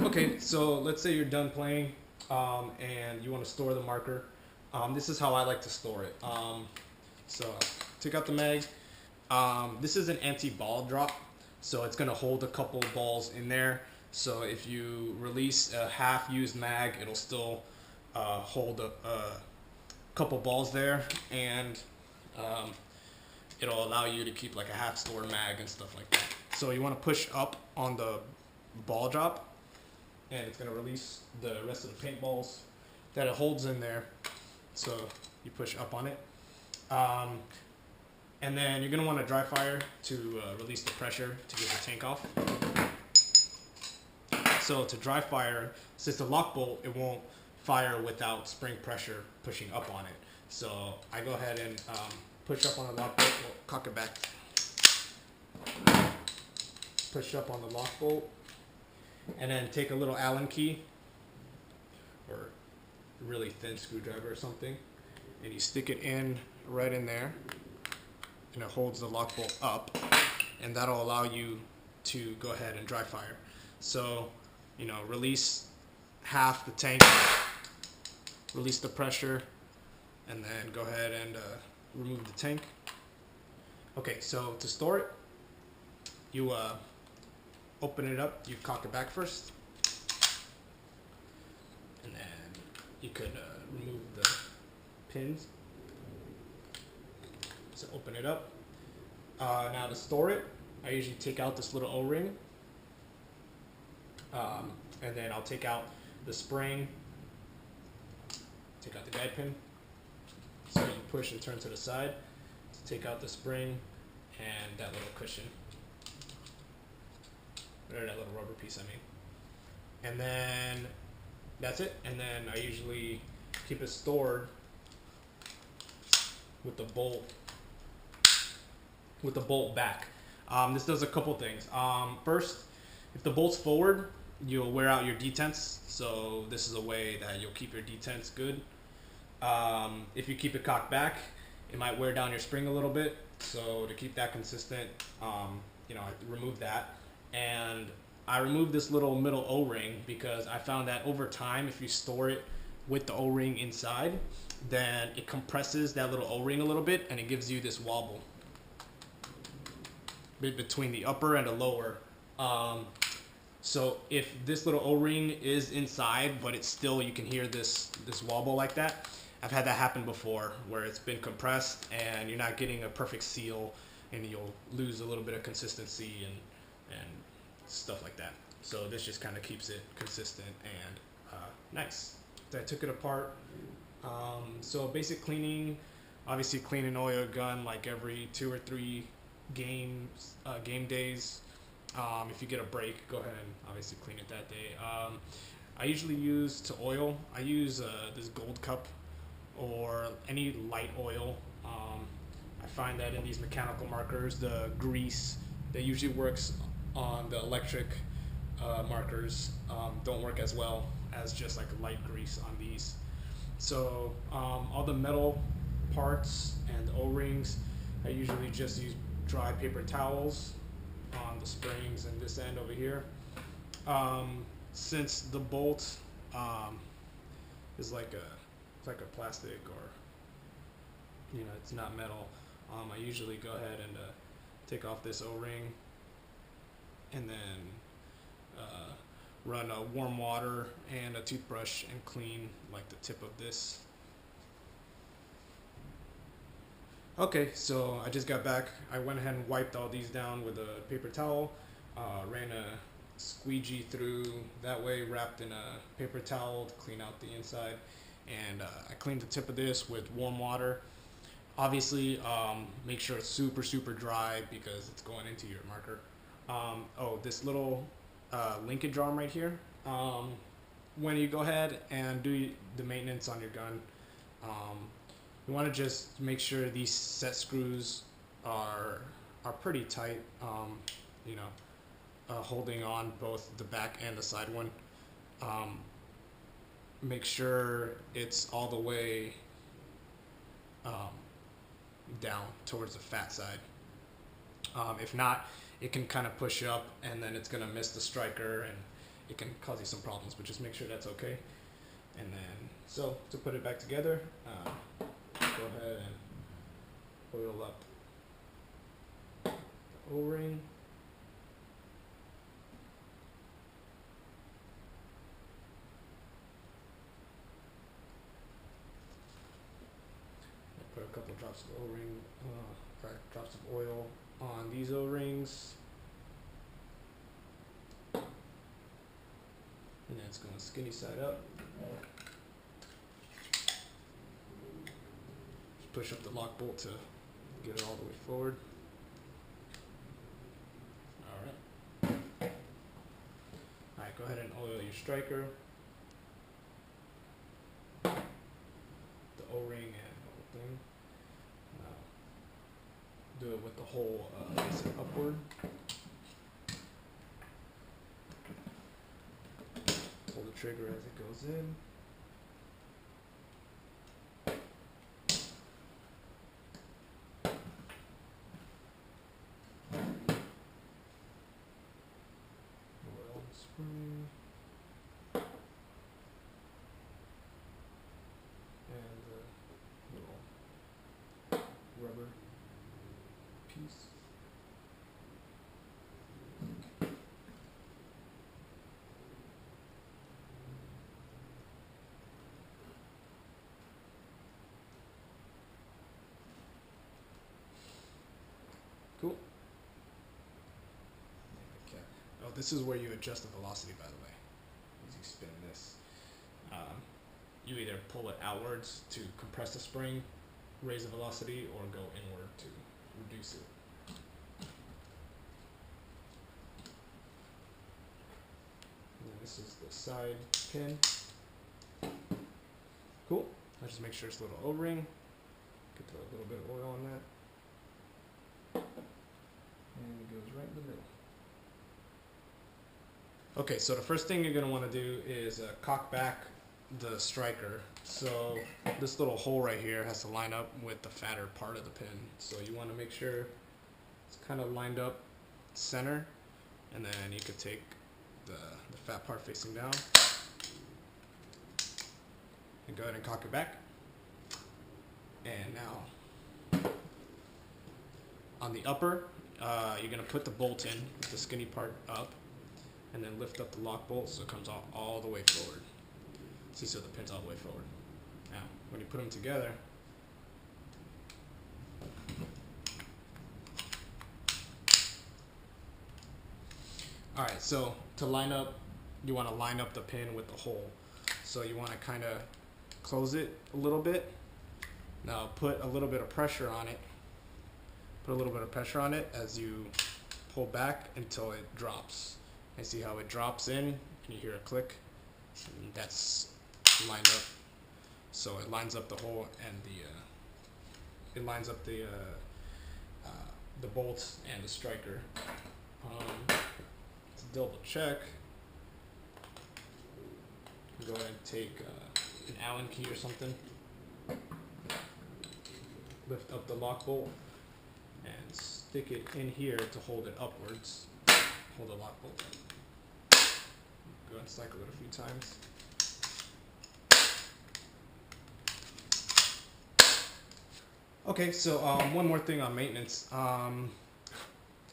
Okay, so let's say you're done playing and you want to store the marker. This is how I like to store it. So take out the mag. This is an anti-ball drop, so it's gonna hold a couple balls in there. So if you release a half-used mag, it'll still hold a couple balls there, and um, it'll allow you to keep like a half-stored mag and stuff like that. So you want to push up on the ball drop, and it's gonna release the rest of the paintballs that it holds in there. So you push up on it. Um, and then you're going to want to dry fire to release the pressure to get the tank off. So to dry fire, since the lock bolt, it won't fire without spring pressure pushing up on it. So I go ahead and push up on the lock bolt, well, cock it back, push up on the lock bolt, and then take a little Allen key or a really thin screwdriver or something, and you stick it in right in there, and it holds the lock bolt up, and that'll allow you to go ahead and dry fire. So, release half the tank, release the pressure, and then go ahead and remove the tank. Okay, so to store it, you open it up, you cock it back first, and then you could remove the pins. So open it up. Now to store it, I usually take out this little O-ring, and then I'll take out the spring, take out the guide pin. So you push and turn to the side to take out the spring and that little cushion, or that little rubber piece, I mean. And then that's it. And then I usually keep it stored with the bolt back. This does a couple things. First, if the bolt's forward, you'll wear out your detents. So this is a way that you'll keep your detents good. If you keep it cocked back, it might wear down your spring a little bit. So to keep that consistent, I remove that. And I removed this little middle O-ring because I found that over time, if you store it with the O-ring inside, then it compresses that little O-ring a little bit and it gives you this wobble between the upper and the lower. So if this little O-ring is inside, but it's still, you can hear this wobble like that. I've had that happen before where it's been compressed and you're not getting a perfect seal and you'll lose a little bit of consistency and stuff like that. So this just kind of keeps it consistent and nice. So I took it apart. So basic cleaning, obviously clean and oil your gun like every 2 or 3 game days. If you get a break, go ahead and obviously clean it that day. I usually use to oil. I use this Gold Cup or any light oil. I find that in these mechanical markers, the grease that usually works on the electric markers don't work as well as just like light grease on these. So all the metal parts and the O-rings, I usually just use dry paper towels on the springs and this end over here. Since the bolt is like a plastic, or it's not metal, I usually go ahead and take off this O-ring and then run warm water and a toothbrush and clean like the tip of this. Okay, so I just got back. I went ahead and wiped all these down with a paper towel, ran a squeegee through that way, wrapped in a paper towel to clean out the inside, and I cleaned the tip of this with warm water. Obviously, make sure it's super, super dry because it's going into your marker. This little linkage arm right here. When you go ahead and do the maintenance on your gun, you want to just make sure these set screws are pretty tight. Holding on both the back and the side one. Make sure it's all the way down towards the fat side. If not, it can kind of push up and then it's going to miss the striker, and it can cause you some problems, but just make sure that's okay. And then, so to put it back together, go ahead and oil up the O-ring. Put a couple drops of O-ring, drops of oil on these O-rings. And then it's going skinny side up. Just push up the lock bolt to get it all the way forward. Alright, go ahead and oil your striker, the O-ring and the whole thing. Do it with the hole facing upward. Pull the trigger as it goes in. Oil and spring. And the little rubber piece. Cool. Okay. Oh, this is where you adjust the velocity, by the way. As you spin this, you either pull it outwards to compress the spring, raise the velocity, or go inward to reduce it. And then this is the side pin. Cool. I'll just make sure it's a little O-ring. Could throw a little bit of oil on that. And it goes right in the middle. Okay, so the first thing you're going to want to do is cock back the striker. So this little hole right here has to line up with the fatter part of the pin. So you want to make sure it's kind of lined up center, and then you could take the fat part facing down and go ahead and cock it back. And now on the upper, you're going to put the bolt in with the skinny part up, and then lift up the lock bolt so it comes all the way forward. See, so the pin's all the way forward. Now, when you put them together, alright, so to line up, you want to line up the pin with the hole. So you want to kind of close it a little bit. Now put a little bit of pressure on it. Put a little bit of pressure on it as you pull back until it drops. And see how it drops in, and you hear a click, and that's lined up. So it lines up the hole, and it lines up the bolts and the striker. To double check, go ahead and take an Allen key or something. Lift up the lock bolt and stick it in here to hold it upwards. Hold the lock bolt up. Go ahead and cycle it a few times. Okay, so one more thing on maintenance.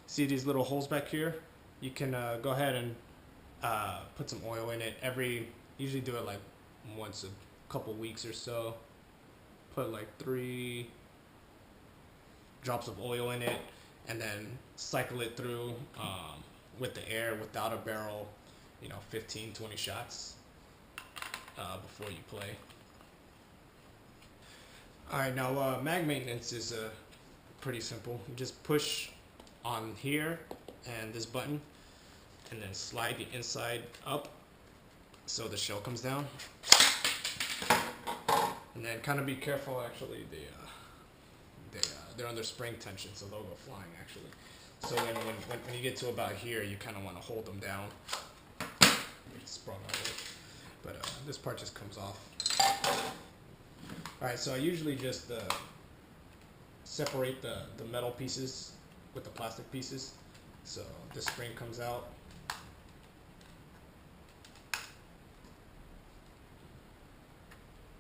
See these little holes back here? You can go ahead and put some oil in it. Usually do it like once a couple weeks or so. Put like 3 drops of oil in it, and then cycle it through with the air without a barrel, 15-20 shots before you play. Alright, now mag maintenance is pretty simple. You just push on here and this button, and then slide the inside up so the shell comes down. And then kind of be careful, actually, they're under spring tension, so they'll go flying actually. So when you get to about here, you kind of want to hold them down. It's sprung over, but this part just comes off. Alright, so I usually just separate the metal pieces with the plastic pieces. So this spring comes out,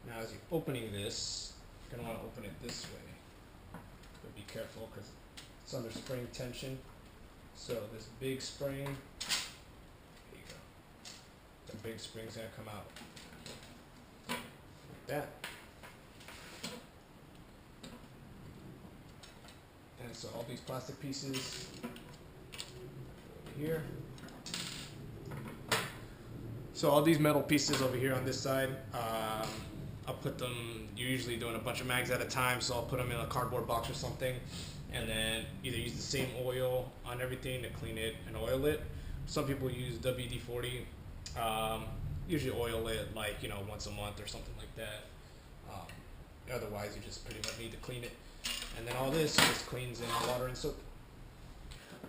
Now as you're opening this, you're going to want to open it this way. But be careful because it's under spring tension. So this big spring, there you go. The big spring's going to come out like that. And so all these plastic pieces over here. So all these metal pieces over here on this side, I'll put them, you're usually doing a bunch of mags at a time, so I'll put them in a cardboard box or something, and then either use the same oil on everything to clean it and oil it. Some people use WD-40. Usually oil it like, once a month or something like that. Otherwise, you just pretty much need to clean it. And then all this just cleans in water and soap.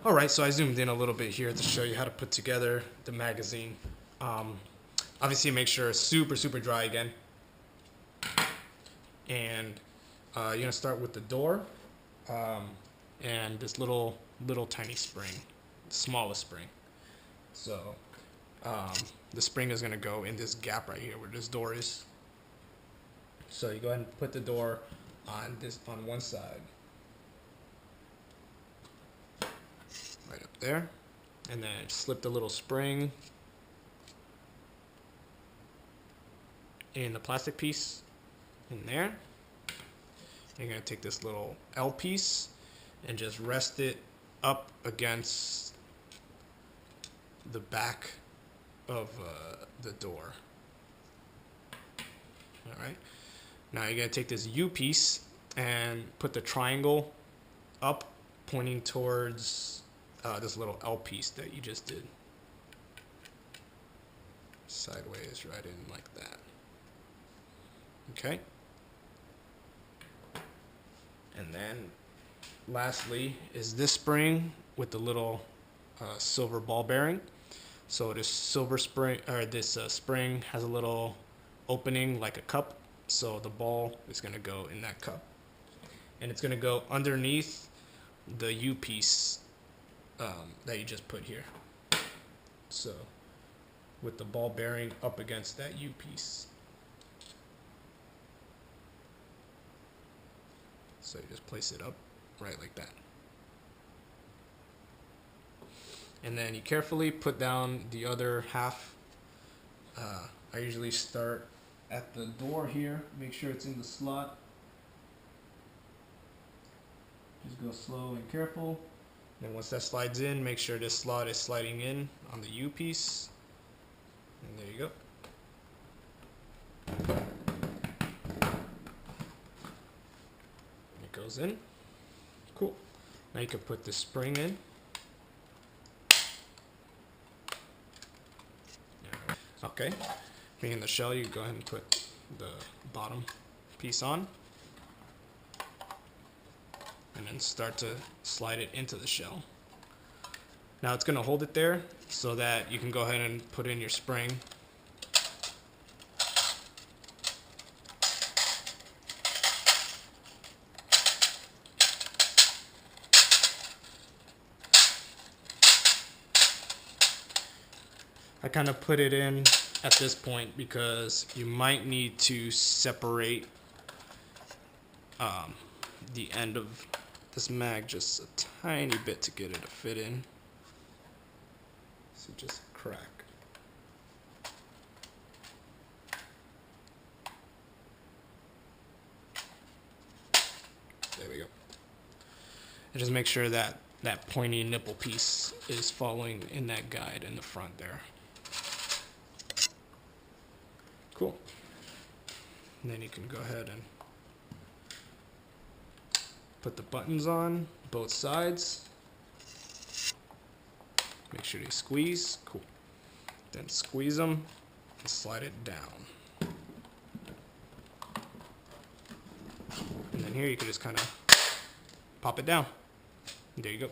Alright, so I zoomed in a little bit here to show you how to put together the magazine. Obviously make sure it's super dry again. And you're going to start with the door and this little tiny spring, the smallest spring. So the spring is going to go in this gap right here where this door is. So you go ahead and put the door on one side, right up there, and then slip the little spring in the plastic piece in there. You're going to take this little L piece and just rest it up against the back of the door. Alright, now you're going to take this U piece and put the triangle up, pointing towards this little L piece that you just did. Sideways, right in like that. Okay. And then lastly is this spring with the little silver ball bearing. So this silver spring, or this spring has a little opening like a cup. So the ball is going to go in that cup. And it's going to go underneath the U piece that you just put here. So with the ball bearing up against that U piece. So you just place it up right like that. And then you carefully put down the other half. I usually start at the door here, make sure it's in the slot. Just go slow and careful. And once that slides in, make sure this slot is sliding in on the U piece. And there you go. It goes in. Cool. Now you can put the spring in. Okay. Being in the shell, you go ahead and put the bottom piece on. And then start to slide it into the shell. Now it's going to hold it there so that you can go ahead and put in your spring. I kind of put it in at this point because you might need to separate the end of this mag just a tiny bit to get it to fit in. So just crack. There we go. And just make sure that that pointy nipple piece is following in that guide in the front there. Cool. And then you can go ahead and put the buttons on both sides. Make sure they squeeze. Cool. Then squeeze them and slide it down. And then here you can just kind of pop it down. There you go.